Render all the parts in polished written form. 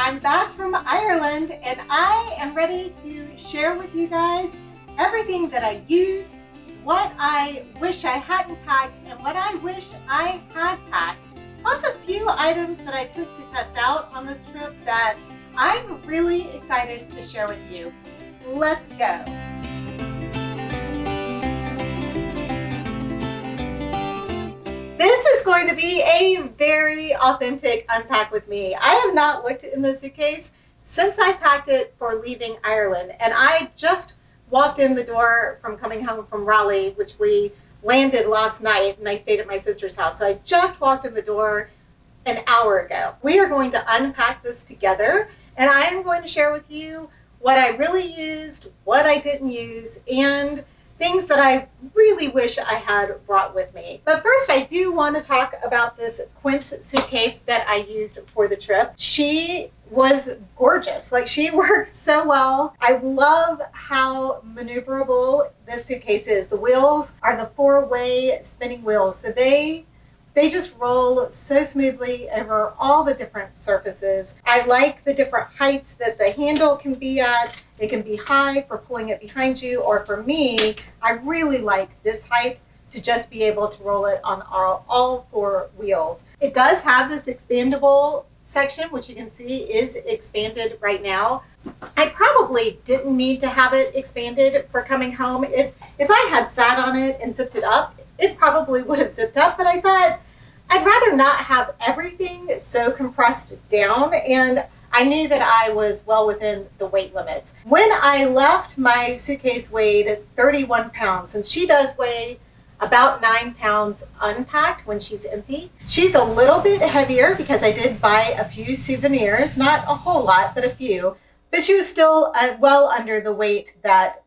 I'm back from Ireland and I am ready to share with you guys everything that I used, what I wish I hadn't packed, and what I wish I had packed. Plus a few items that I took to test out on this trip that I'm really excited to share with you. Let's go. This is going to be a very authentic unpack with me. I have not looked in the suitcase since I packed it for leaving Ireland, and I just walked in the door from coming home from Raleigh, which we landed last night, and I stayed at my sister's house. So I just walked in the door an hour ago. We are going to unpack this together, and I am going to share with you what I really used, what I didn't use, and things that I really wish I had brought with me. But first, I do want to talk about this Quince suitcase that I used for the trip. She was gorgeous. Like, she worked so well. I love how maneuverable this suitcase is. The wheels are the 4-way spinning wheels, so they just roll so smoothly over all the different surfaces. I like the different heights that the handle can be at. It can be high for pulling it behind you, or for me, I really like this height to just be able to roll it on all 4 wheels. It does have this expandable section, which you can see is expanded right now. I probably didn't need to have it expanded for coming home. If I had sat on it and zipped it up, it probably would have zipped up, but I thought I'd rather not have everything so compressed down, and I knew that I was well within the weight limits. When I left, my suitcase weighed 31 pounds, and she does weigh about 9 pounds unpacked when she's empty. She's a little bit heavier because I did buy a few souvenirs, not a whole lot, but a few. But she was still well under the weight that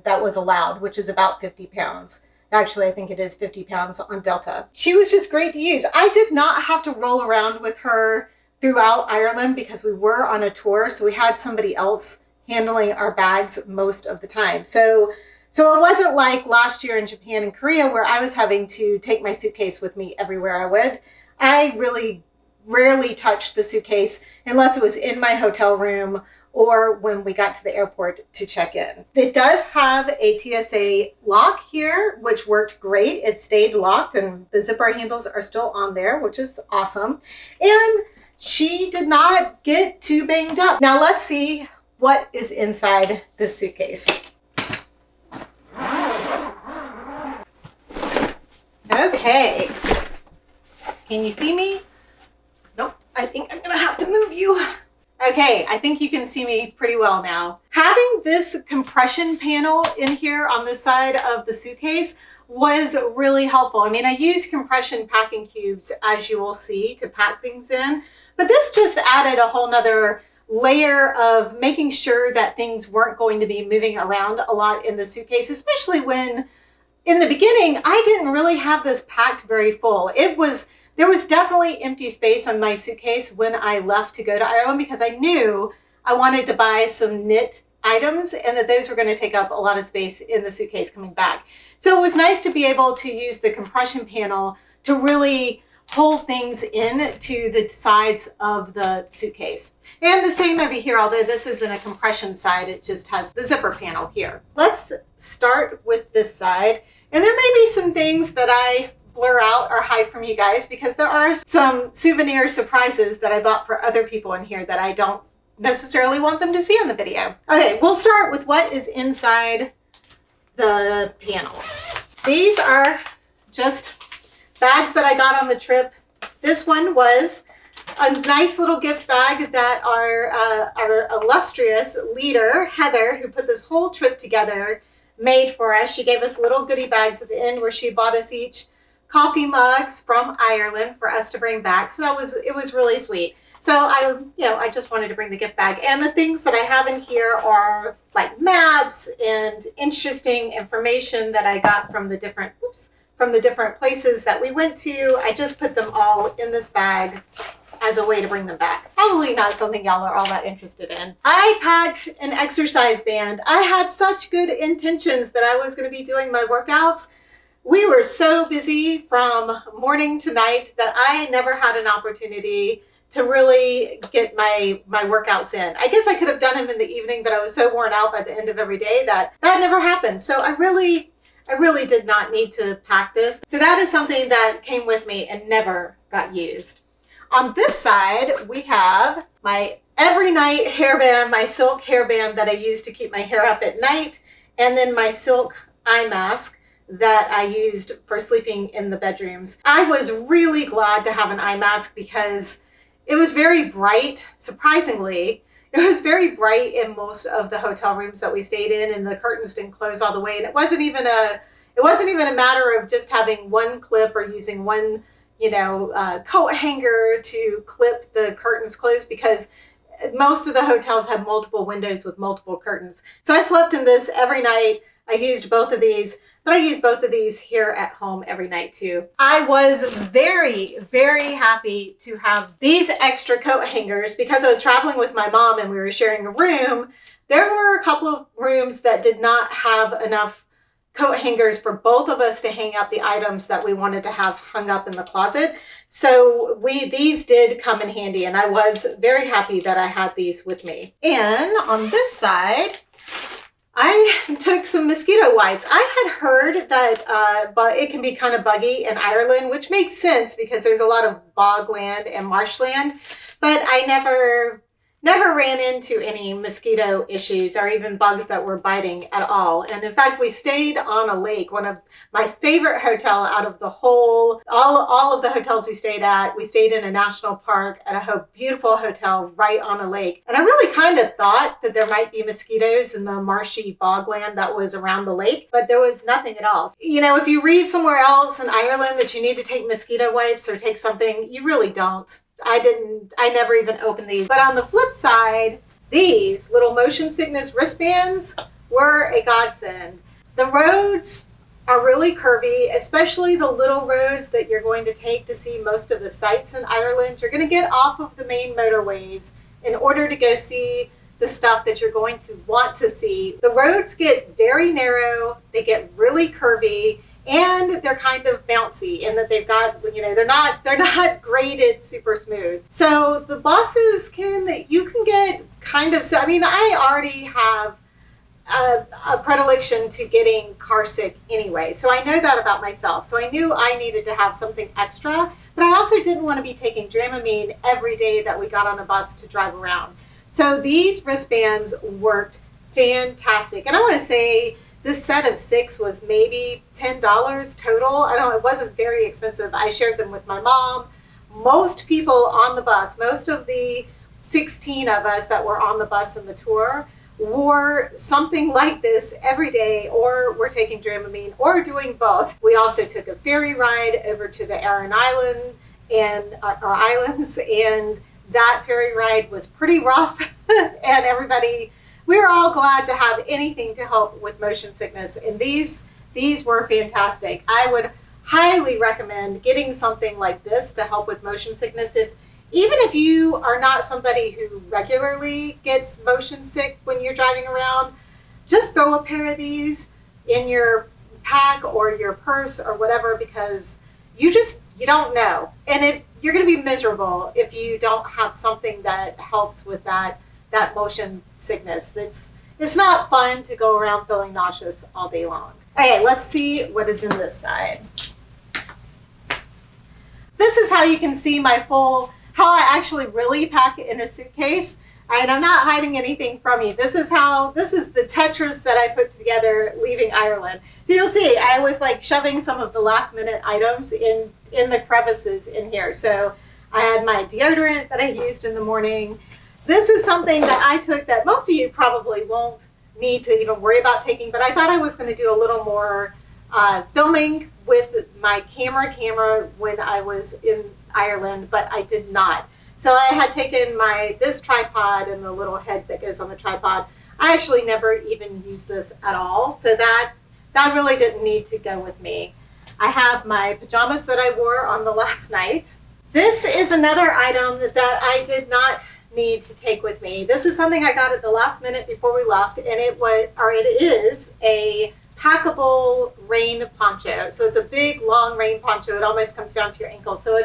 was allowed, which is about 50 pounds. Actually, I think it is 50 pounds on Delta. She was just great to use. I did not have to roll around with her throughout Ireland because we were on a tour, so we had somebody else handling our bags most of the time. So it wasn't like last year in Japan and Korea where I was having to take my suitcase with me everywhere I went. I really rarely touched the suitcase unless it was in my hotel room or when we got to the airport to check in. It does have a TSA lock here, which worked great. It stayed locked and the zipper handles are still on there, which is awesome. And she did not get too banged up. Now let's see what is inside this suitcase. Okay. Can you see me? Nope. I think I'm gonna have to move you. Okay, I think you can see me pretty well now. Having this compression panel in here on the side of the suitcase was really helpful. I mean, I used compression packing cubes, as you will see, to pack things in, but this just added a whole nother layer of making sure that things weren't going to be moving around a lot in the suitcase, especially when in the beginning, I didn't really have this packed very full. There was definitely empty space on my suitcase when I left to go to Ireland because I knew I wanted to buy some knit items and that those were going to take up a lot of space in the suitcase coming back. So it was nice to be able to use the compression panel to really hold things in to the sides of the suitcase. And the same over here, although this isn't a compression side, it just has the zipper panel here. Let's start with this side. And there may be some things that I blur out or hide from you guys because there are some souvenir surprises that I bought for other people in here that I don't necessarily want them to see on the video. Okay, we'll start with what is inside the panel. These are just bags that I got on the trip. This one was a nice little gift bag that our illustrious leader, Heather, who put this whole trip together, made for us. She gave us little goodie bags at the end where she bought us each coffee mugs from Ireland for us to bring back. So it was really sweet. So I just wanted to bring the gift bag. And the things that I have in here are like maps and interesting information that I got from the different places that we went to. I just put them all in this bag as a way to bring them back. Probably not something y'all are all that interested in. I packed an exercise band. I had such good intentions that I was going to be doing my workouts. We were so busy from morning to night that I never had an opportunity to really get my workouts in. I guess I could have done them in the evening, but I was so worn out by the end of every day that never happened. So I really did not need to pack this. So that is something that came with me and never got used. On this side, we have my every night hairband, my silk hairband that I use to keep my hair up at night, and then my silk eye mask that I used for sleeping in the bedrooms. I was really glad to have an eye mask because it was very bright, surprisingly. It was very bright in most of the hotel rooms that we stayed in, and the curtains didn't close all the way. And it wasn't even a matter of just having one clip or using one, coat hanger to clip the curtains closed, because most of the hotels have multiple windows with multiple curtains. So I slept in this every night. I used both of these, but I use both of these here at home every night too. I was very, very happy to have these extra coat hangers because I was traveling with my mom and we were sharing a room. There were a couple of rooms that did not have enough coat hangers for both of us to hang up the items that we wanted to have hung up in the closet. So these did come in handy, and I was very happy that I had these with me. And on this side, I took some mosquito wipes. I had heard that but it can be kind of buggy in Ireland, which makes sense because there's a lot of bogland and marshland, but I never ran into any mosquito issues or even bugs that were biting at all. And in fact, we stayed on a lake, one of my favorite hotel out of the whole, all of the hotels we stayed at. We stayed in a national park at a beautiful hotel right on a lake. And I really kind of thought that there might be mosquitoes in the marshy bogland that was around the lake, but there was nothing at all. If you read somewhere else in Ireland that you need to take mosquito wipes or take something, you really don't. I never even opened these. But on the flip side, these little motion sickness wristbands were a godsend. The roads are really curvy, especially the little roads that you're going to take to see most of the sights in Ireland. You're going to get off of the main motorways in order to go see the stuff that you're going to want to see. The roads get very narrow, they get really curvy, and they're kind of bouncy in that they've got, they're not graded super smooth. So the buses you can get kind of, I already have a predilection to getting car sick anyway. So I know that about myself. So I knew I needed to have something extra, but I also didn't want to be taking Dramamine every day that we got on a bus to drive around. So these wristbands worked fantastic. And I want to say, this set of 6 was maybe $10 total. It wasn't very expensive. I shared them with my mom. Most people on the bus, most of the 16 of us that were on the bus in the tour, wore something like this every day, or were taking Dramamine, or doing both. We also took a ferry ride over to the Aran Island and our islands, and that ferry ride was pretty rough. And we were all glad to have anything to help with motion sickness, and these were fantastic. I would highly recommend getting something like this to help with motion sickness. Even if you are not somebody who regularly gets motion sick when you're driving around, just throw a pair of these in your pack or your purse or whatever, because you don't know. And you're going to be miserable if you don't have something that helps with that motion sickness. It's not fun to go around feeling nauseous all day long. Okay, let's see what is in this side. This is how you can see how I actually really pack it in a suitcase. And I'm not hiding anything from you. This is the Tetris that I put together leaving Ireland. So you'll see, I was like shoving some of the last minute items in the crevices in here. So I had my deodorant that I used in the morning. This is something that I took that most of you probably won't need to even worry about taking, but I thought I was going to do a little more filming with my camera when I was in Ireland, but I did not. So I had taken this tripod and the little head that goes on the tripod. I actually never even used this at all, so that really didn't need to go with me. I have my pajamas that I wore on the last night. This is another item that I did not need to take with me. This is something I got at the last minute before we left, and it is a packable rain poncho. So it's a big long rain poncho. It almost comes down to your ankle. So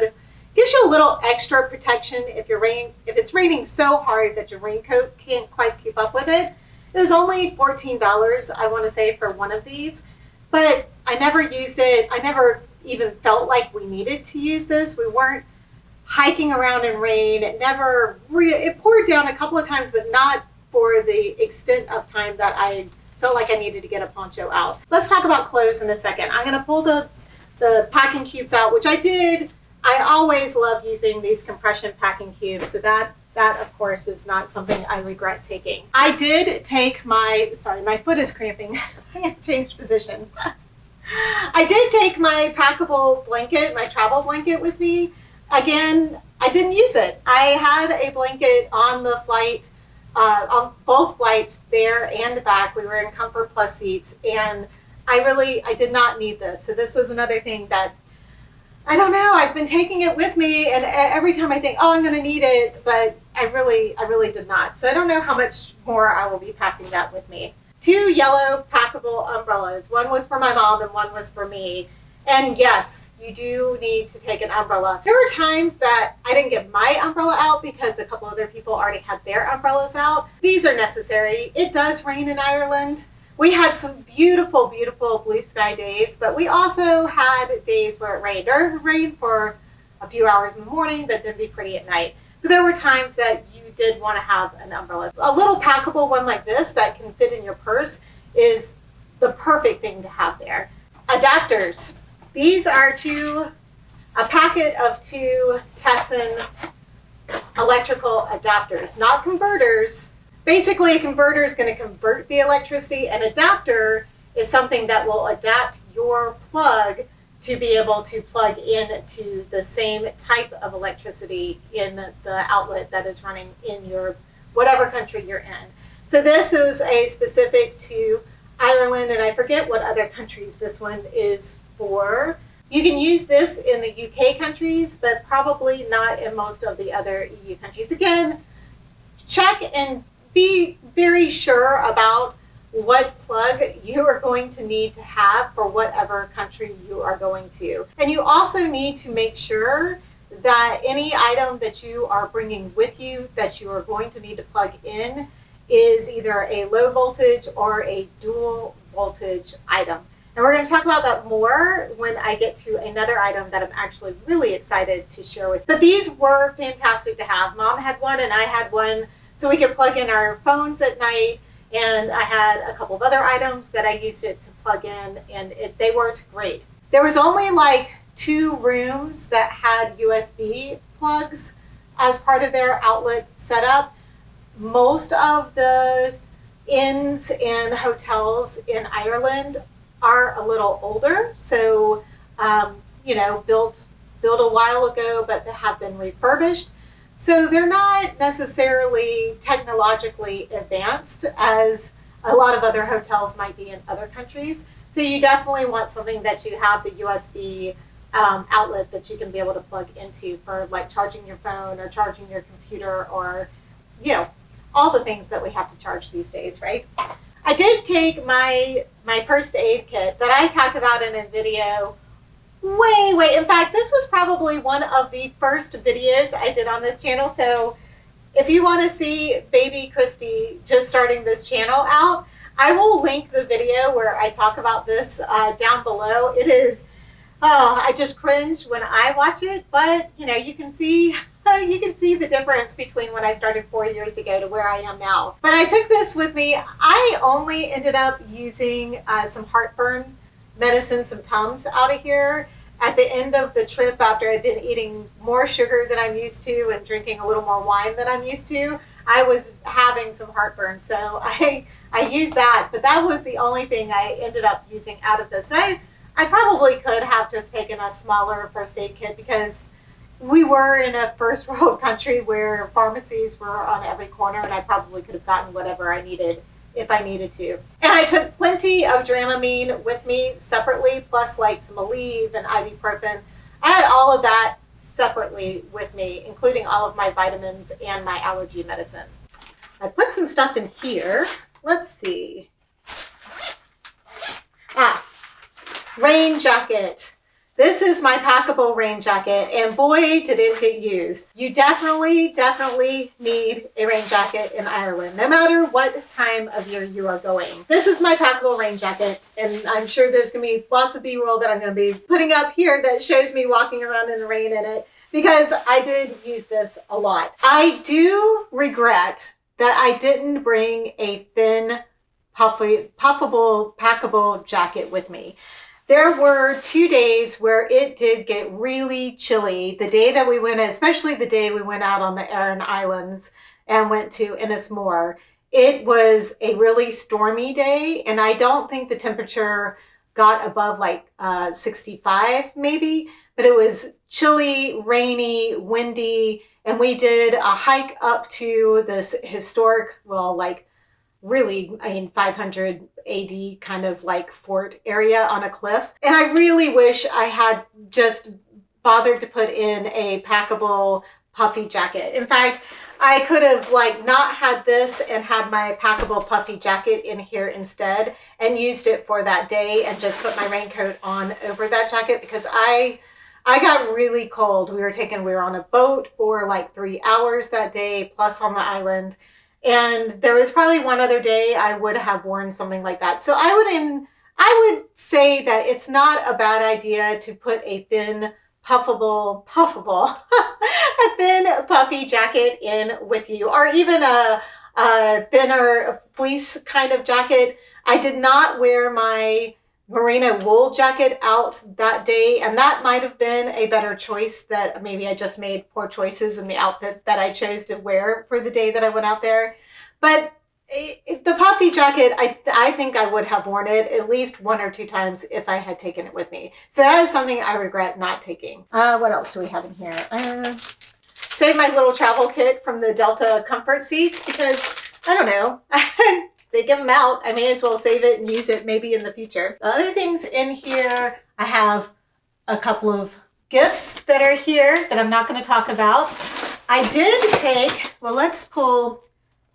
Gives you a little extra protection if it's raining so hard that your raincoat can't quite keep up with it. It was only $14, I want to say, for one of these, but I never used it. I never even felt like we needed to use this. We weren't hiking around in rain. It poured down a couple of times, but not for the extent of time that I felt like I needed to get a poncho out. Let's talk about clothes in a second. I'm going to pull the packing cubes out, which I did. I always love using these compression packing cubes, so that of course is not something I regret taking. I did take my foot is cramping. I'm going to change position. I did take my packable blanket, my travel blanket with me. Again, I didn't use it. I had a blanket on the flight, on both flights there and back. We were in Comfort Plus seats, and I did not need this. So this was another thing that, I don't know, I've been taking it with me, and every time I think, oh, I'm going to need it, but I really did not. So I don't know how much more I will be packing that with me. 2 yellow packable umbrellas. One was for my mom and one was for me. And yes, you do need to take an umbrella. There were times that I didn't get my umbrella out because a couple other people already had their umbrellas out. These are necessary. It does rain in Ireland. We had some beautiful, beautiful blue sky days, but we also had days where it rained. Or it would rain for a few hours in the morning, but then be pretty at night. But there were times that you did want to have an umbrella. A little packable one like this that can fit in your purse is the perfect thing to have there. Adapters. These are a packet of 2 Tesson electrical adapters, not converters. Basically, a converter is going to convert the electricity. An adapter is something that will adapt your plug to be able to plug into the same type of electricity in the outlet that is running in your whatever country you're in. So this is a specific to Ireland, and I forget what other countries this one is for. You can use this in the UK countries, but probably not in most of the other EU countries. Again, check and be very sure about what plug you are going to need to have for whatever country you are going to. And you also need to make sure that any item that you are bringing with you that you are going to need to plug in is either a low voltage or a dual voltage item. And we're going to talk about that more when I get to another item that I'm actually really excited to share with you. But these were fantastic to have. Mom had one and I had one, so we could plug in our phones at night. And I had a couple of other items that I used it to plug in, and they worked great. There was only like 2 rooms that had USB plugs as part of their outlet setup. Most of the inns and hotels in Ireland are a little older, so built a while ago, but have been refurbished. So they're not necessarily technologically advanced as a lot of other hotels might be in other countries. So you definitely want something that you have the USB outlet that you can be able to plug into for like charging your phone or charging your computer or, all the things that we have to charge these days, right? I did take my first aid kit that I talked about in a video way. In fact, this was probably one of the first videos I did on this channel. So if you want to see baby Christi just starting this channel out, I will link the video where I talk about this down below. It is, I just cringe when I watch it, but you can see the difference between when I started 4 years ago to where I am now. But I took this with me. I only ended up using some heartburn medicine, some Tums out of here at the end of the trip after I'd been eating more sugar than I'm used to and drinking a little more wine than I'm used to. I was having some heartburn, so I used that, but that was the only thing I ended up using out of this. I probably could have just taken a smaller first aid kit because we were in a first world country where pharmacies were on every corner, and I probably could have gotten whatever I needed if I needed to. And I took plenty of Dramamine with me separately, plus like some Aleve and ibuprofen. I had all of that separately with me, including all of my vitamins and my allergy medicine. I put some stuff in here. Let's see. Rain jacket. This is my packable rain jacket, and boy, did it get used. You definitely need a rain jacket in Ireland, no matter what time of year you are going. This is my packable rain jacket, and I'm sure there's gonna be lots of B-roll that I'm gonna be putting up here that shows me walking around in the rain in it, because I did use this a lot. I do regret that I didn't bring a thin, puffable, packable jacket with me. There were 2 days where it did get really chilly. The day that we went, especially the day we went out on the Aran Islands and went to Innismore, it was a really stormy day, and I don't think the temperature got above like 65 maybe, but it was chilly, rainy, windy, and we did a hike up to this historic, well, like really, I mean, 500 AD kind of like fort area on a cliff. And I really wish I had just bothered to put in a packable puffy jacket. In fact, I could have like not had this and had my packable puffy jacket in here instead and used it for that day and just put my raincoat on over that jacket, because I got really cold. We were on a boat for like 3 hours that day, plus on the island. And there was probably one other day I would have worn something like that. So I would say that it's not a bad idea to put a thin, puffable, a thin puffy jacket in with you, or even a thinner fleece kind of jacket. I did not wear my merino wool jacket out that day, and that might have been a better choice. That maybe I just made poor choices in the outfit that I chose to wear for the day that I went out there. But the puffy jacket, I think I would have worn it at least 1 or 2 times if I had taken it with me. So that is something I regret not taking. What else do we have in here? Save my little travel kit from the Delta comfort seats, because I don't know. They give them out. I may as well save it and use it maybe in the future. The other things in here, I have a couple of gifts that are here that I'm not going to talk about. I did take, well,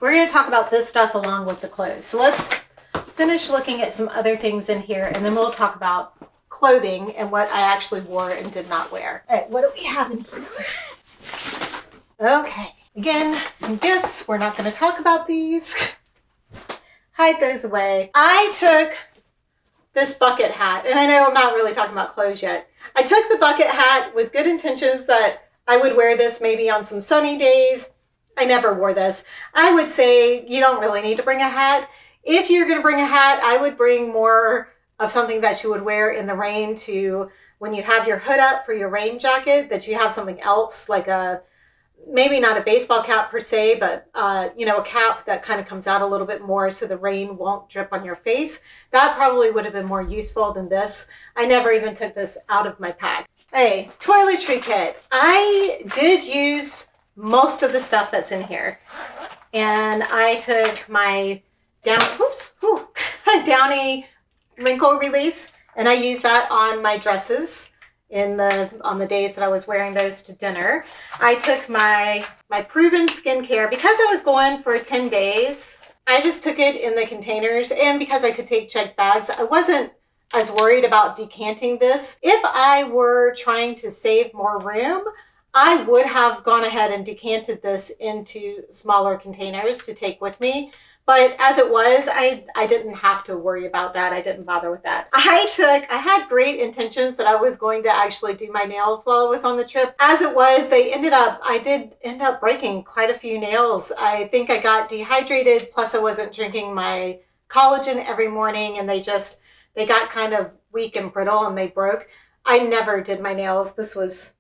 we're going to talk about this stuff along with the clothes. So let's finish looking at some other things in here, and then we'll talk about clothing and what I actually wore and did not wear. All right, what do we have in here? Okay, again, some gifts. We're not going to talk about these. Hide those away. I took this bucket hat, and I know I'm not really talking about clothes yet. I took the bucket hat with good intentions that I would wear this maybe on some sunny days. I never wore this. I would say you don't really need to bring a hat. If you're going to bring a hat, I would bring more of something that you would wear in the rain, to when you have your hood up for your rain jacket, that you have something else, like maybe not a baseball cap per se, but a cap that kind of comes out a little bit more so the rain won't drip on your face. That probably would have been more useful than this. I never even took this out of my pack. Hey, toiletry kit. I did use most of the stuff that's in here. And I took my Downy wrinkle release, and I used that on my dresses on the days that I was wearing those to dinner. I took my Proven skincare because I was going for 10 days. I just took it in the containers, and because I could take checked bags, I wasn't as worried about decanting this. If I were trying to save more room, I would have gone ahead and decanted this into smaller containers to take with me. But as it was, I didn't have to worry about that. I didn't bother with that. I had great intentions that I was going to actually do my nails while I was on the trip. As it was, I did end up breaking quite a few nails. I think I got dehydrated, plus I wasn't drinking my collagen every morning, and they got kind of weak and brittle and they broke. I never did my nails. This was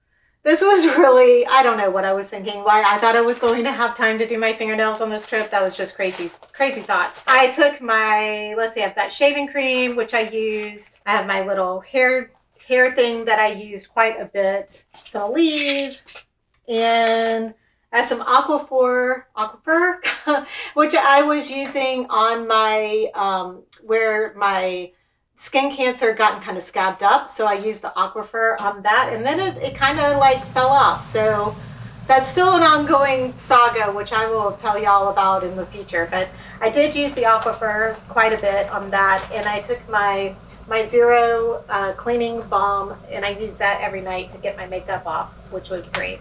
really, I don't know what I was thinking, why I thought I was going to have time to do my fingernails on this trip. That was just crazy thoughts. I took I've got shaving cream, which I used. I have my little hair thing that I used quite a bit. Some Aleve, and I have some Aquifer, which I was using on my, where my skin cancer gotten kind of scabbed up, so I used the Aquifer on that, and then it kind of like fell off. So that's still an ongoing saga, which I will tell y'all about in the future. But I did use the Aquifer quite a bit on that, and I took my my Zero cleaning balm, and I use that every night to get my makeup off, which was great.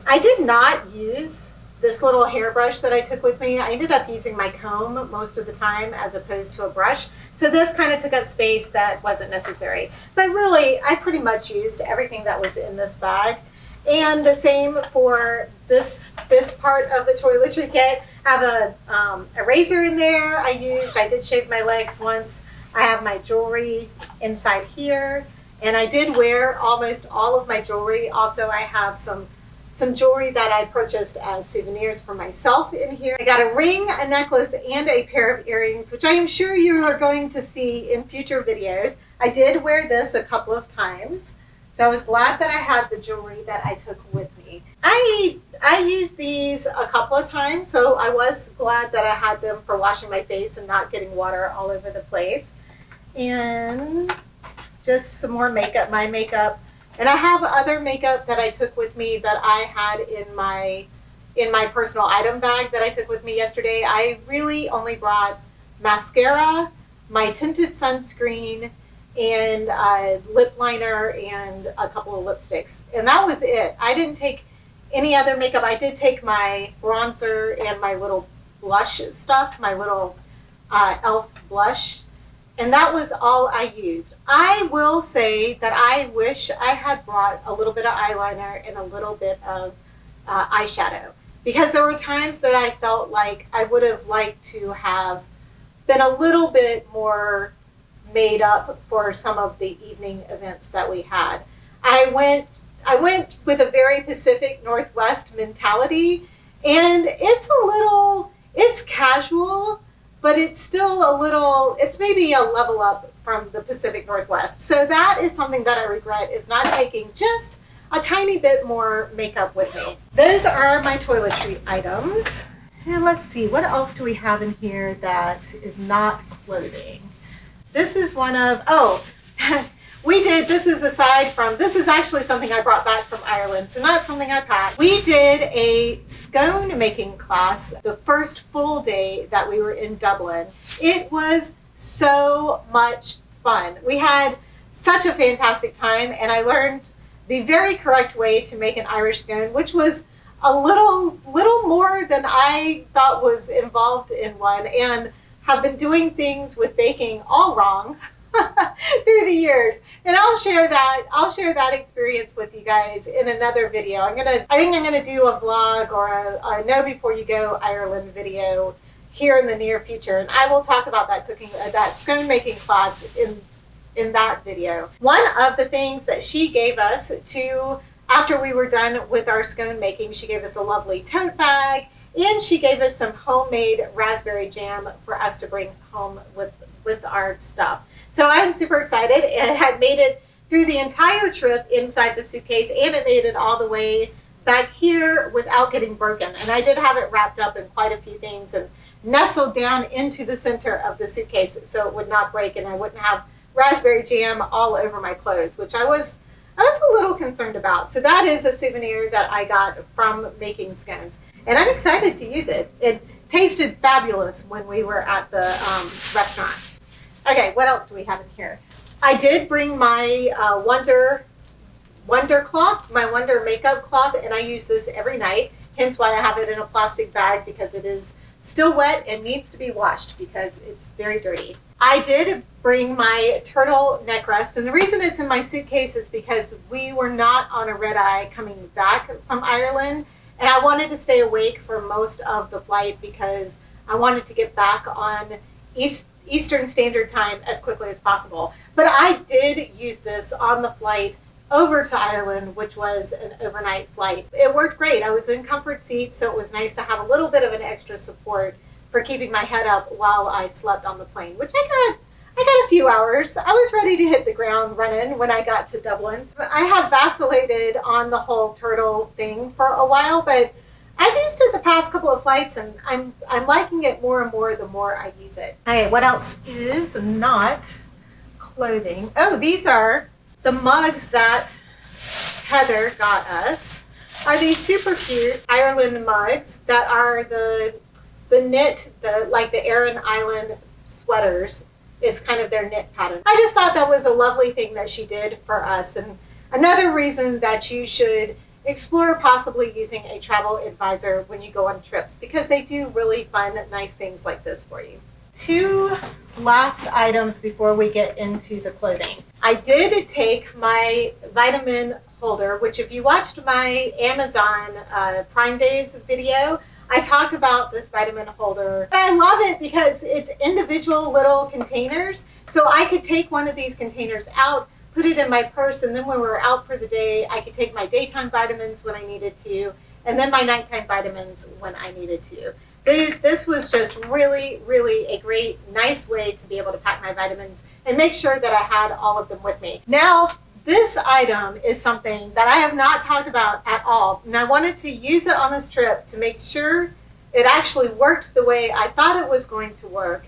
I did not use this little hairbrush that I took with me. I ended up using my comb most of the time as opposed to a brush. So this kind of took up space that wasn't necessary. But really, I pretty much used everything that was in this bag. And the same for this part of the toiletry kit. I have a razor in there I did shave my legs once. I have my jewelry inside here. And I did wear almost all of my jewelry. Also, I have some jewelry that I purchased as souvenirs for myself in here. I got a ring, a necklace, and a pair of earrings, which I am sure you are going to see in future videos. I did wear this a couple of times, so I was glad that I had the jewelry that I took with me. I used these a couple of times, so I was glad that I had them for washing my face and not getting water all over the place. And just some more makeup, my makeup. And I have other makeup that I took with me that I had in my personal item bag that I took with me yesterday. I really only brought mascara, my tinted sunscreen, and lip liner and a couple of lipsticks. And that was it. I didn't take any other makeup. I did take my bronzer and my little blush stuff, my little e.l.f. blush. And that was all I used. I will say that I wish I had brought a little bit of eyeliner and a little bit of eyeshadow, because there were times that I felt like I would have liked to have been a little bit more made up for some of the evening events that we had. I went with a very Pacific Northwest mentality, and it's casual, but it's still it's maybe a level up from the Pacific Northwest. So that is something that I regret, is not taking just a tiny bit more makeup with me. Those are my toiletry items. And let's see, what else do we have in here that is not clothing? This is one of, this is actually something I brought back from Ireland, so not something I packed. We did a scone making class the first full day that we were in Dublin. It was so much fun. We had such a fantastic time, and I learned the very correct way to make an Irish scone, which was a little more than I thought was involved in one, and have been doing things with baking all wrong through the years. And I'll share that experience with you guys in another video. I think I'm gonna do a vlog or a Know Before You Go Ireland video here in the near future, and I will talk about that that scone making class in that video. One of the things that she gave us after we were done with our scone making, she gave us a lovely tote bag, and she gave us some homemade raspberry jam for us to bring home with our stuff. So I'm super excited. It had made it through the entire trip inside the suitcase, and it made it all the way back here without getting broken. And I did have it wrapped up in quite a few things and nestled down into the center of the suitcase so it would not break and I wouldn't have raspberry jam all over my clothes, which I was a little concerned about. So that is a souvenir that I got from making scones, and I'm excited to use it. It tasted fabulous when we were at the restaurant. Okay, what else do we have in here? I did bring my Wonder cloth, my Wonder makeup cloth, and I use this every night, hence why I have it in a plastic bag, because it is still wet and needs to be washed because it's very dirty. I did bring my turtle neck rest, and the reason it's in my suitcase is because we were not on a red eye coming back from Ireland, and I wanted to stay awake for most of the flight because I wanted to get back on Eastern Standard Time as quickly as possible. But I did use this on the flight over to Ireland, which was an overnight flight. It worked great. I was in comfort seats, so it was nice to have a little bit of an extra support for keeping my head up while I slept on the plane, which I got a few hours. I was ready to hit the ground running when I got to Dublin. I have vacillated on the whole turtle thing for a while, but I've used it the past couple of flights, and I'm liking it more and more the more I use it. Okay, what else is not clothing? Oh, these are the mugs that Heather got us. Are these super cute Ireland mugs that are the knit, like the Aran Island sweaters. It's kind of their knit pattern. I just thought that was a lovely thing that she did for us. And another reason that you should explore possibly using a travel advisor when you go on trips, because they do really fun, nice things like this for you. Two last items before we get into the clothing. I did take my vitamin holder, which if you watched my Amazon Prime Days video, I talked about this vitamin holder. I love it because it's individual little containers. So I could take one of these containers out, put it in my purse, and then when we were out for the day, I could take my daytime vitamins when I needed to, and then my nighttime vitamins when I needed to. This was just really, really a great, nice way to be able to pack my vitamins and make sure that I had all of them with me. Now, this item is something that I have not talked about at all, and I wanted to use it on this trip to make sure it actually worked the way I thought it was going to work,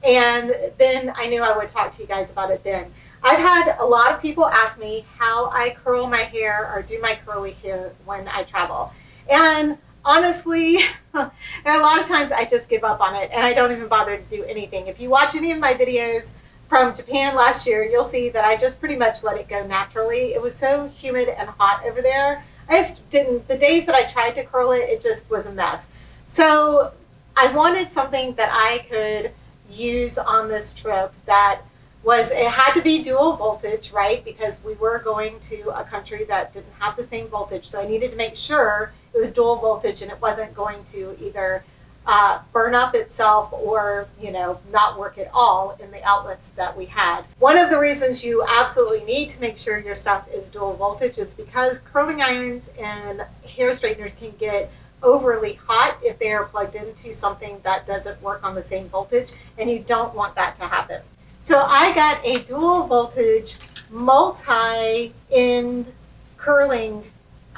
and then I knew I would talk to you guys about it then. I've had a lot of people ask me how I curl my hair or do my curly hair when I travel, and honestly, there are a lot of times I just give up on it and I don't even bother to do anything. If you watch any of my videos from Japan last year, you'll see that I just pretty much let it go naturally. It was so humid and hot over there. I just didn't, the days that I tried to curl it, it just was a mess. So I wanted something that I could use on this trip that was, it had to be dual voltage, right? Because we were going to a country that didn't have the same voltage. So I needed to make sure it was dual voltage and it wasn't going to either burn up itself or, you know, not work at all in the outlets that we had. One of the reasons you absolutely need to make sure your stuff is dual voltage is because curling irons and hair straighteners can get overly hot if they are plugged into something that doesn't work on the same voltage, and you don't want that to happen. So I got a dual voltage multi-end curling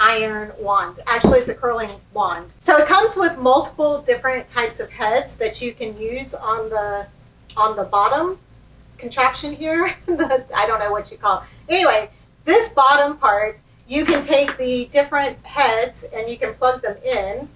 iron wand. Actually, it's a curling wand. So it comes with multiple different types of heads that you can use on the bottom contraption here. I don't know what you call it. Anyway, this bottom part, you can take the different heads and you can plug them in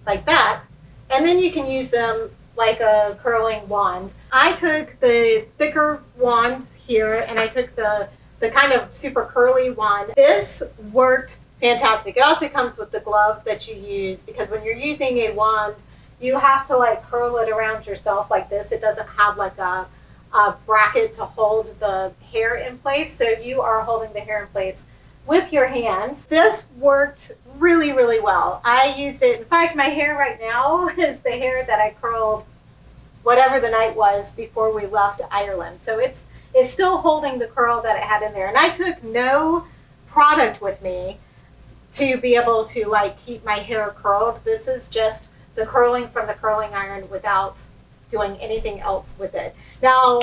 like that, and then you can use them like a curling wand. I took the thicker wands here and I took the kind of super curly wand. This worked fantastic. It also comes with the glove that you use, because when you're using a wand, you have to like curl it around yourself like this. It doesn't have like a bracket to hold the hair in place, so you are holding the hair in place with your hand. This worked really, really well. I used it. In fact, my hair right now is the hair that I curled whatever the night was before we left Ireland. So it's still holding the curl that it had in there. And I took no product with me to be able to like keep my hair curled. This is just the curling from the curling iron without doing anything else with it. Now,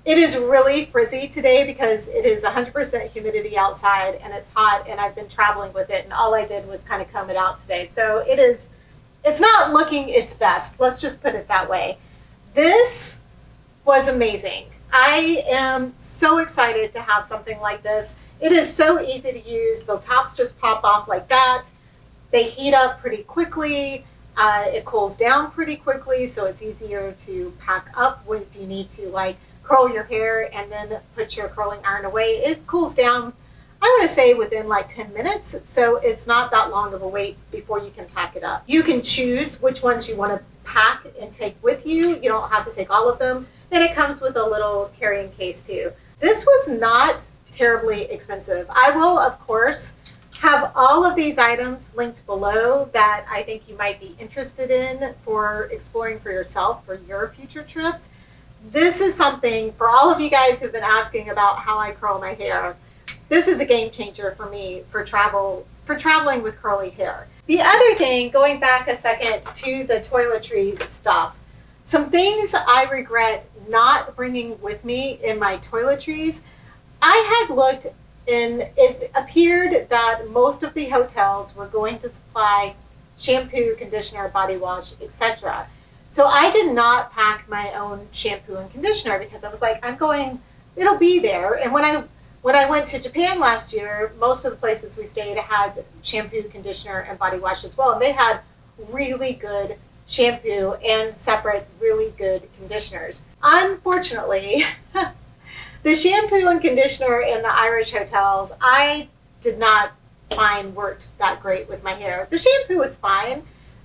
it is really frizzy today because it is 100% humidity outside and it's hot, and I've been traveling with it, and all I did was kind of comb it out today. So it's not looking its best. Let's just put it that way. This was amazing. I am so excited to have something like this. It is so easy to use. The tops just pop off like that. They heat up pretty quickly. It cools down pretty quickly, so it's easier to pack up if you need to like curl your hair and then put your curling iron away. It cools down, I want to say, within like 10 minutes, so it's not that long of a wait before you can pack it up. You can choose which ones you want to pack and take with you. You don't have to take all of them. And it comes with a little carrying case too. This was not terribly expensive. I will, of course, have all of these items linked below that I think you might be interested in for exploring for yourself for your future trips. This is something for all of you guys who've been asking about how I curl my hair. This is a game changer for me for traveling with curly hair. The other thing, going back a second to the toiletry stuff, some things I regret not bringing with me in my toiletries. I had looked, and it appeared that most of the hotels were going to supply shampoo, conditioner, body wash, etc. So I did not pack my own shampoo and conditioner because I was like, it'll be there. And when I went to Japan last year, most of the places we stayed had shampoo, conditioner, and body wash as well. And they had really good shampoo and separate really good conditioners. Unfortunately, the shampoo and conditioner in the Irish hotels, I did not find worked that great with my hair. The shampoo was fine,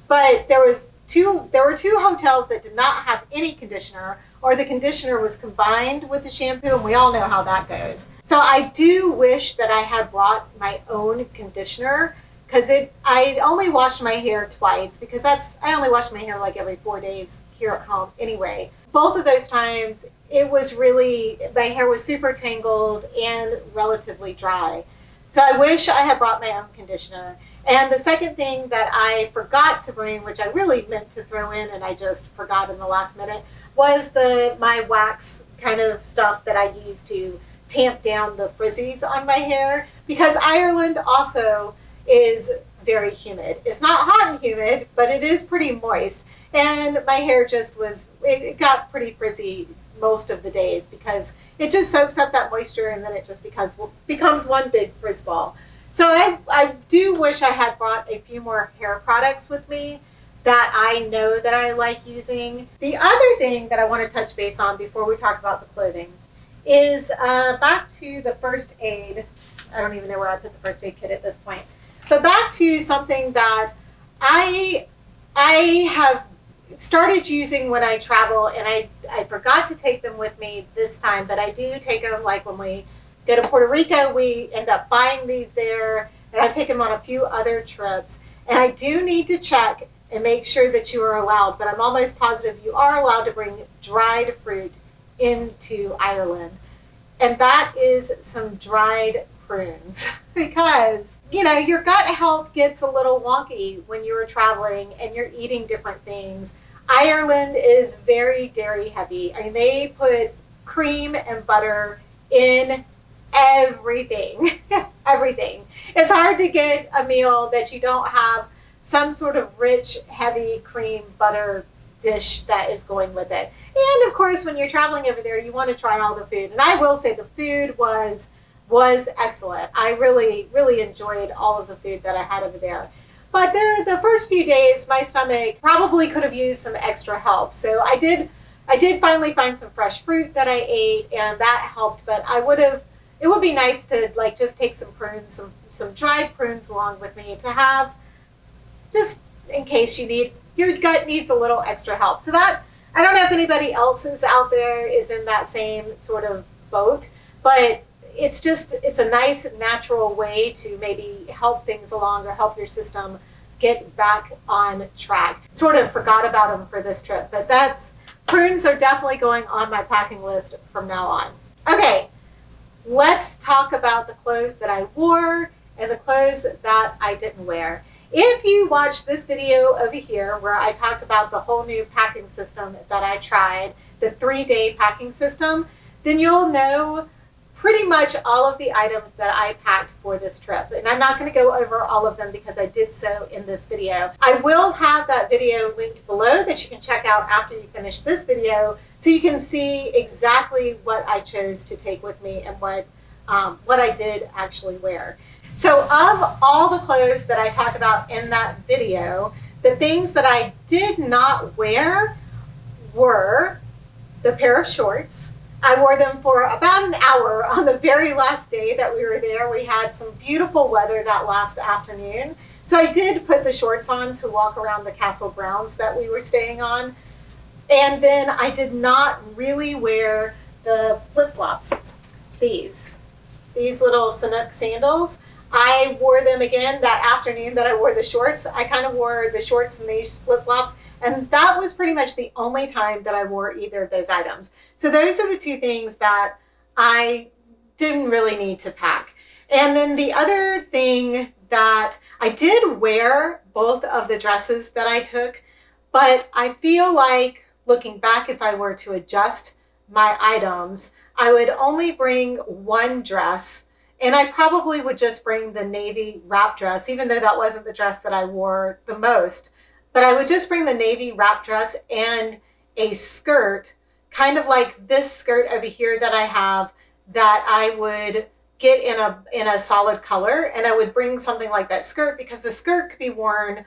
but there were two hotels that did not have any conditioner, or the conditioner was combined with the shampoo, and we all know how that goes. So I do wish that I had brought my own conditioner, because I only washed my hair twice, because I only wash my hair like every 4 days here at home anyway. Both of those times, my hair was super tangled and relatively dry. So I wish I had brought my own conditioner. And the second thing that I forgot to bring, which I really meant to throw in and I just forgot in the last minute, was my wax kind of stuff that I use to tamp down the frizzies on my hair, because Ireland also is very humid. It's not hot and humid, but it is pretty moist. And my hair it got pretty frizzy most of the days, because it just soaks up that moisture and then it just becomes one big frizz ball. So I do wish I had brought a few more hair products with me that I know that I like using. The other thing that I want to touch base on before we talk about the clothing is back to the first aid. I don't even know where I put the first aid kit at this point. But back to something that I have started using when I travel, and I forgot to take them with me this time, but I do take them, like when we go to Puerto Rico, we end up buying these there, and I've taken them on a few other trips. And I do need to check and make sure that you are allowed, but I'm almost positive you are allowed to bring dried fruit into Ireland. And that is some dried prunes, because your gut health gets a little wonky when you're traveling and you're eating different things. Ireland is very dairy heavy. I mean, they put cream and butter in everything. Everything. It's hard to get a meal that you don't have some sort of rich, heavy cream butter dish that is going with it. And of course, when you're traveling over there, you want to try all the food. And I will say the food was excellent. I really, really enjoyed all of the food that I had over there. But the first few days, my stomach probably could have used some extra help. So I did finally find some fresh fruit that I ate, and that helped. But it would be nice to just take some prunes, some dried prunes along with me to have, just in case your gut needs a little extra help. So that, I don't know if anybody else is out there is in that same sort of boat, but it's a nice natural way to maybe help things along or help your system get back on track. Sort of forgot about them for this trip, but prunes are definitely going on my packing list from now on. Okay, let's talk about the clothes that I wore and the clothes that I didn't wear. If you watched this video over here where I talked about the whole new packing system that I tried, the 3-day packing system, then you'll know pretty much all of the items that I packed for this trip. And I'm not going to go over all of them because I did so in this video. I will have that video linked below that you can check out after you finish this video, so you can see exactly what I chose to take with me and what I did actually wear. So of all the clothes that I talked about in that video, the things that I did not wear were the pair of shorts. I wore them for about an hour on the very last day that we were there. We had some beautiful weather that last afternoon. So I did put the shorts on to walk around the castle grounds that we were staying on. And then I did not really wear the flip-flops, these little Sanuk sandals. I wore them again that afternoon that I wore the shorts. I kind of wore the shorts and these flip-flops, and that was pretty much the only time that I wore either of those items. So those are the two things that I didn't really need to pack. And then the other thing that I did wear both of the dresses that I took, but I feel like looking back, if I were to adjust my items, I would only bring one dress. And I probably would just bring the navy wrap dress, even though that wasn't the dress that I wore the most. But I would just bring the navy wrap dress and a skirt, kind of like this skirt over here that I have, that I would get in a solid color. And I would bring something like that skirt, because the skirt could be worn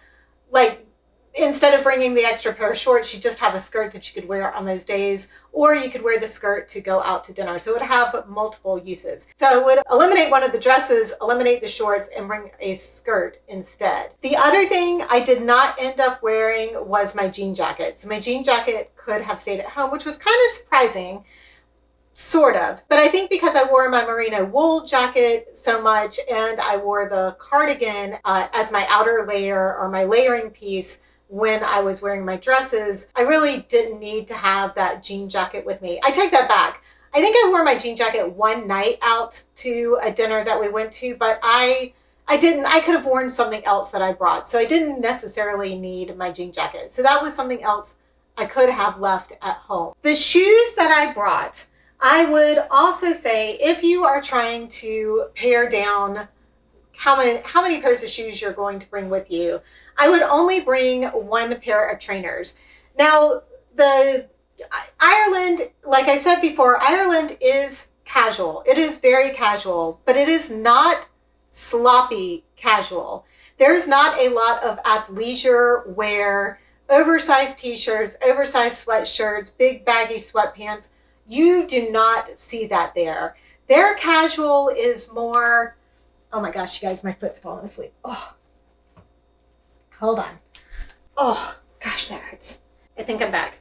like instead of bringing the extra pair of shorts, you just have a skirt that you could wear on those days, or you could wear the skirt to go out to dinner. So it would have multiple uses. So I would eliminate one of the dresses, eliminate the shorts, and bring a skirt instead. The other thing I did not end up wearing was my jean jacket. So my jean jacket could have stayed at home, which was kind of surprising. Sort of. But I think because I wore my merino wool jacket so much and I wore the cardigan as my outer layer or my layering piece when I was wearing my dresses, I really didn't need to have that jean jacket with me. I take that back. I think I wore my jean jacket one night out to a dinner that we went to, but I could have worn something else that I brought. So I didn't necessarily need my jean jacket. So that was something else I could have left at home. The shoes that I brought, I would also say if you are trying to pare down how many pairs of shoes you're going to bring with you, I would only bring one pair of trainers. Now, Ireland, like I said before, Ireland is casual. It is very casual, but it is not sloppy casual. There's not a lot of athleisure wear, oversized t-shirts, oversized sweatshirts, big baggy sweatpants. You do not see that there. Their casual is more, oh my gosh, you guys, my foot's falling asleep. Oh, hold on. Oh, gosh, that hurts. I think I'm back.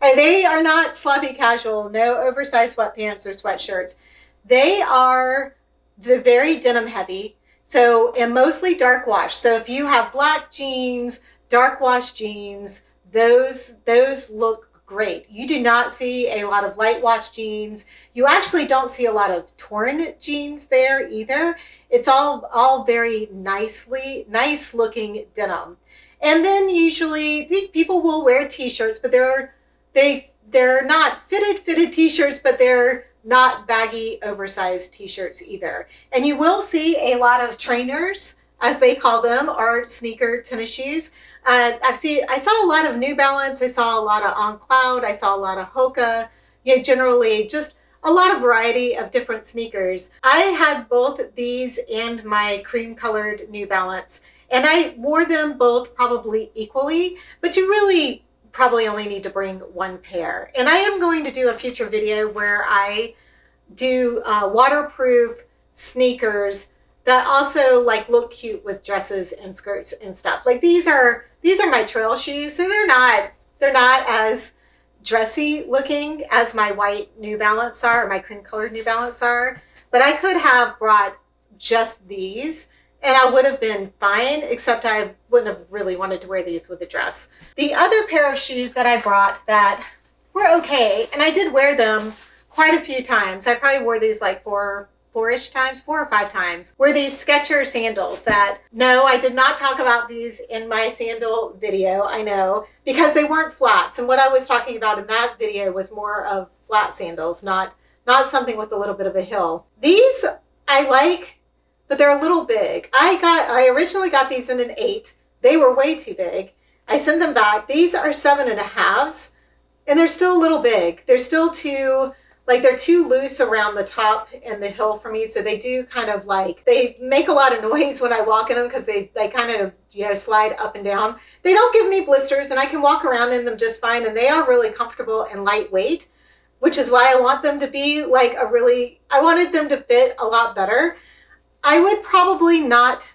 They are not sloppy casual, no oversized sweatpants or sweatshirts. They are very denim heavy, so, and mostly dark wash. So if you have black jeans, dark wash jeans, those look great. You do not see a lot of light wash jeans. You actually don't see a lot of torn jeans there either. It's all very nice looking denim. And then usually people will wear t-shirts, but they're not fitted t-shirts, but they're not baggy oversized t-shirts either. And you will see a lot of trainers, as they call them, or sneaker tennis shoes. I saw a lot of New Balance. I saw a lot of On Cloud. I saw a lot of Hoka. Generally just a lot of variety of different sneakers. I had both these and my cream colored New Balance, and I wore them both probably equally, but you really probably only need to bring one pair. And I am going to do a future video where I do waterproof sneakers that also like look cute with dresses and skirts and stuff. Like these are my trail shoes, so they're not as dressy looking as my white New Balance are, or my cream colored New Balance are. But I could have brought just these and I would have been fine, except I wouldn't have really wanted to wear these with a dress. The other pair of shoes that I brought that were okay, and I did wear them quite a few times. I probably wore these like four or five times, were these Skechers sandals that, no, I did not talk about these in my sandal video, I know, because they weren't flats. And what I was talking about in that video was more of flat sandals, not something with a little bit of a heel. These I like, but they're a little big. I originally got these in an 8. They were way too big. I sent them back. These are 7.5s, and they're still a little big. They're still too, they're too loose around the top and the heel for me. So they do kind of they make a lot of noise when I walk in them because they kind of, slide up and down. They don't give me blisters and I can walk around in them just fine. And they are really comfortable and lightweight, which is why I want them to be I wanted them to fit a lot better. I would probably not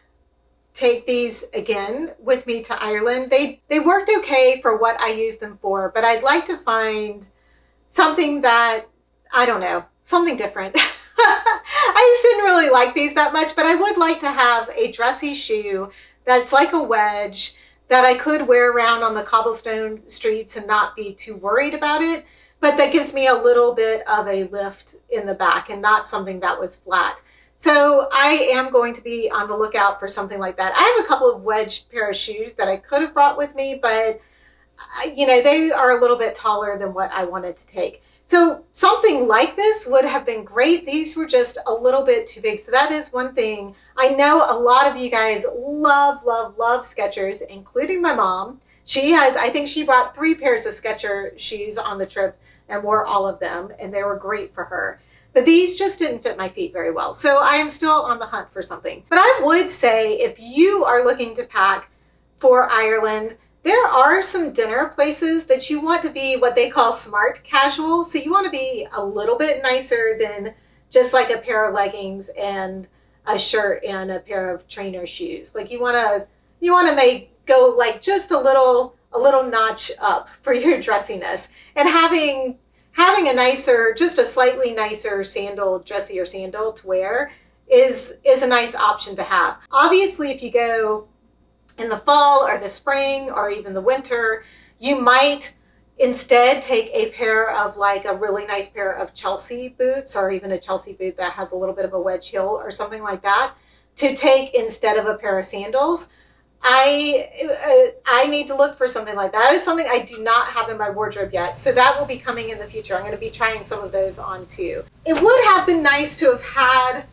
take these again with me to Ireland. They worked okay for what I used them for, but I'd like to find something that, I don't know, something different. I just didn't really like these that much, but I would like to have a dressy shoe that's like a wedge that I could wear around on the cobblestone streets and not be too worried about it, but that gives me a little bit of a lift in the back and not something that was flat. So I am going to be on the lookout for something like that. I have a couple of wedge pair of shoes that I could have brought with me, but they are a little bit taller than what I wanted to take. So something like this would have been great. These were just a little bit too big. So that is one thing. I know a lot of you guys love Skechers, including my mom. I think she bought 3 pairs of Skechers shoes on the trip and wore all of them, and they were great for her. But these just didn't fit my feet very well. So I am still on the hunt for something. But I would say if you are looking to pack for Ireland. There are some dinner places that you want to be what they call smart casual. So you want to be a little bit nicer than just like a pair of leggings and a shirt and a pair of trainer shoes. Like you want to make go like just a little notch up for your dressiness. And having a nicer, just a slightly nicer sandal, dressier sandal to wear is a nice option to have. Obviously, if you go in the fall or the spring or even the winter, you might instead take a pair of like a really nice pair of Chelsea boots, or even a Chelsea boot that has a little bit of a wedge heel or something like that, to take instead of a pair of sandals. I need to look for something like that. It's something I do not have in my wardrobe yet, so that will be coming in the future. I'm going to be trying some of those on too. It would have been nice to have had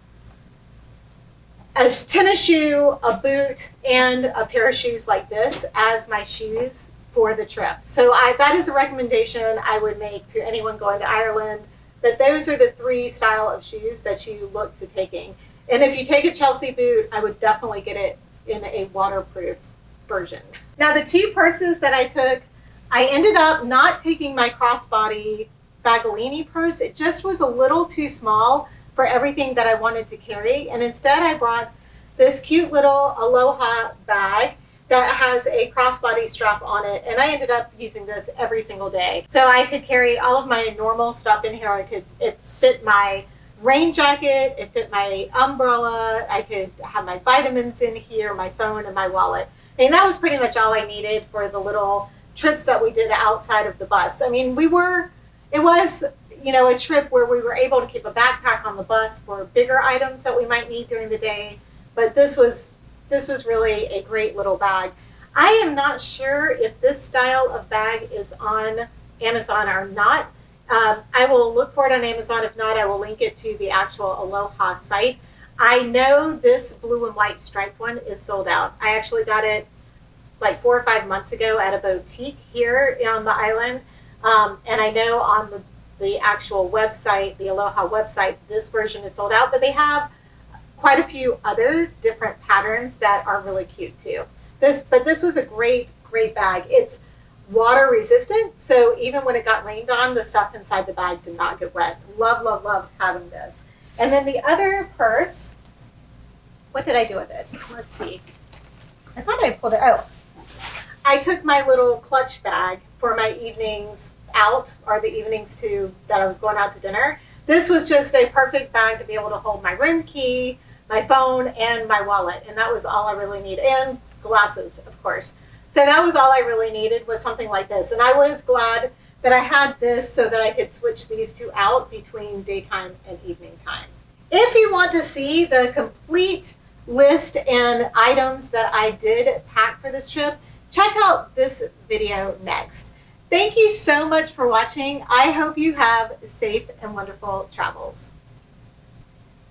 a tennis shoe, a boot, and a pair of shoes like this as my shoes for the trip. So that is a recommendation I would make to anyone going to Ireland, that those are the 3 style of shoes that you look to taking. And if you take a Chelsea boot, I would definitely get it in a waterproof version. Now, the 2 purses that I took, I ended up not taking my crossbody Bagolini purse. It just was a little too small for everything that I wanted to carry. And instead I brought this cute little Aloha bag that has a crossbody strap on it. And I ended up using this every single day. So I could carry all of my normal stuff in here. It fit my rain jacket, it fit my umbrella, I could have my vitamins in here, my phone, and my wallet. I mean, that was pretty much all I needed for the little trips that we did outside of the bus. I mean, it was a trip where we were able to keep a backpack on the bus for bigger items that we might need during the day. But this was really a great little bag. I am not sure if this style of bag is on Amazon or not. I will look for it on Amazon. If not, I will link it to the actual Aloha site. I know this blue and white striped one is sold out. I actually got it like 4 or 5 months ago at a boutique here on the island. And I know on the actual website, the Aloha website, this version is sold out, but they have quite a few other different patterns that are really cute too. This was a great bag. It's water resistant, so even when it got rained on, the stuff inside the bag did not get wet. Love having this. And then the other purse, what did I do with it? Let's see. I thought I pulled it. Oh, I took my little clutch bag for my evenings out, or the evenings that I was going out to dinner. This was just a perfect bag to be able to hold my room key, my phone, and my wallet. And that was all I really needed. And glasses, of course. So that was all I really needed, was something like this. And I was glad that I had this so that I could switch these 2 out between daytime and evening time. If you want to see the complete list and items that I did pack for this trip, check out this video next. Thank you so much for watching. I hope you have safe and wonderful travels.